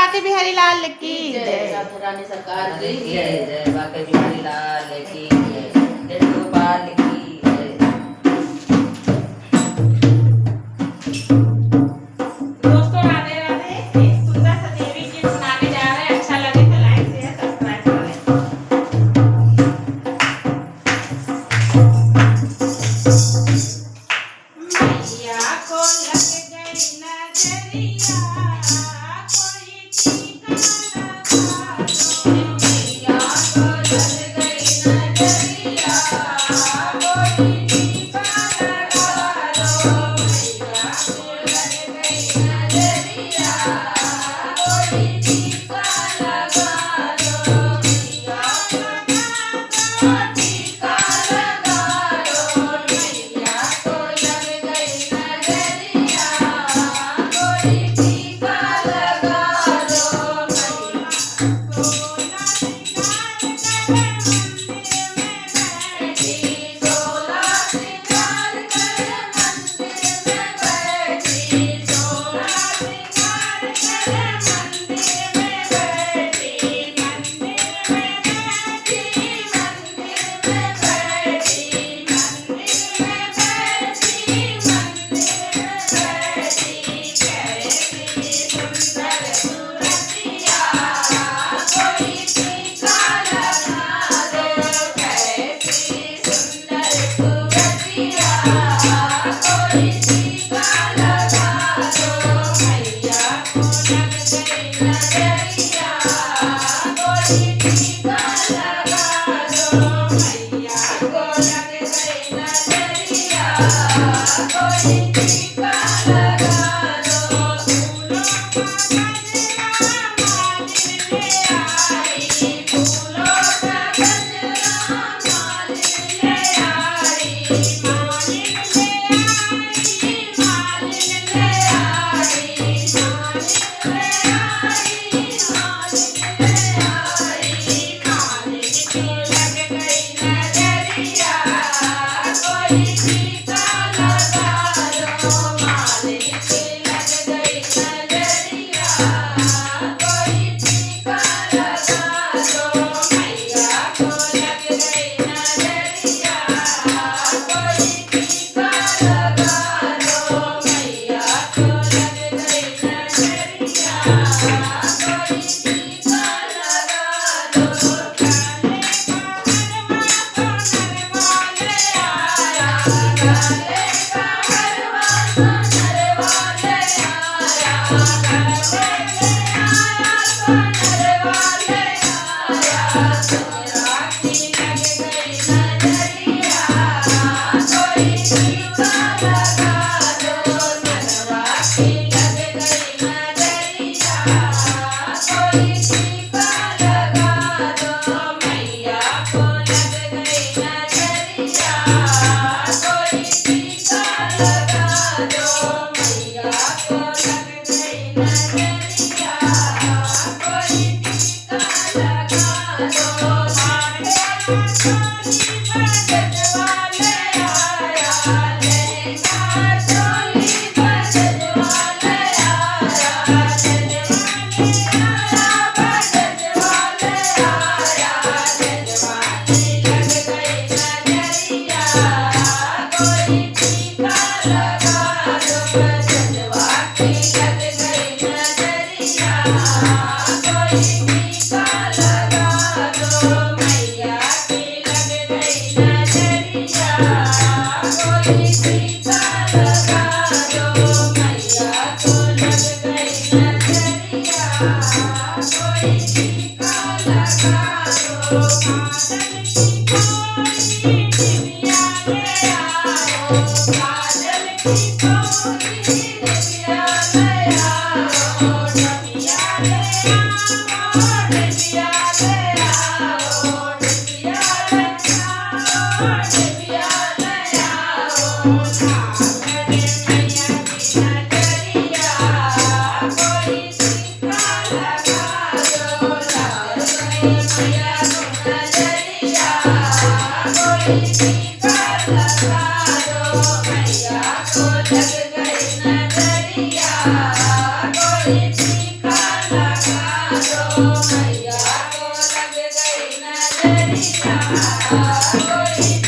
बाके बिहारी लाल की जय। राधा रानी सरकार की जय। जय बाके बिहारी लाल की जय। जय गोपाल की जय। दोस्तों राधे राधे। एक सुंदर सा देवी गीत सुनाने जा रहे हैं। अच्छा लगे तो लाइक शेयर सब्सक्राइब करें। मैया को लग गई नजरिया, कोई टीका लगा दो। मैया को लग गई नजरिया, कोई टीका लगा दो। मैया को लग गई नजरिया, कोई टीका लगा दो। मैया को टीका लगा दो। मैया को लग गई नजरिया, कोई टीका लगा दो। मैया को सोला श्रृंगार कर मंदिर में बैठी, सोला श्रृंगार कर मंदिर में बैठी, मंदिर में बैठी, मंदिर में बैठी, मंदिर में बैठी, मंदिर में बैठी। कैसी सुंदर सूरतिया, कोई टीका लगा दो। कैसी सुंदर सूरतिया, कोई टीका लगा दो। मैया को लग गई नजरिया, कोई टीका लगा दो। मैया को लग गई नजरिया, कोई टीका लगा दो। फूलों का गजरा मालिन ले आई, फूलों का गजरा मालिन ले आई, मालिन ले आई, मालिन ले आई, मालिन ले आई। मालिन की लग गई नजरिया, कोई टीका लगा दो। मालिन की लग गई नजरिया, कोई टीका लगा दो। मैया को लग गई नजरिया, कोई टीका लगा दो। मैया को लग गई नजरिया, कोई टीका लगा दो। काले का हरवा तो नरवा ले आया, काले का हरवा तो नरवा ले आया। सोनरा की लग गई नजरिया, कोई टीका लगा दो। नरवा की लग गई नजरिया, कोई टीका लगा दो। मैया को लग गई नजरिया, कोई टीका लगा दो। मैया को लग गई नजरिया, कोई टीका लगा दो। बजवाले आया, लहंगा चोली बजवाले आया, बजवाले आया, बजवाले आया। बजवाली लग गई नजरिया, कोई टीका लगा दो। बजवा की लग गई नजरिया, कोई टीका लगा दो। मैया की लग गई नजरिया, कोई टीका लगा दो। मैया को लग गई नजरिया, कोई टीका लगा दो। काजल की कोई दिव्या ले आओ, दिव्या ले आओ, दिव्या ले आओ, दिव्या ले आओ, दिव्या ले आओ। सागर मैया की नजरिया, कोई टीका लगा दो। જા ગોળી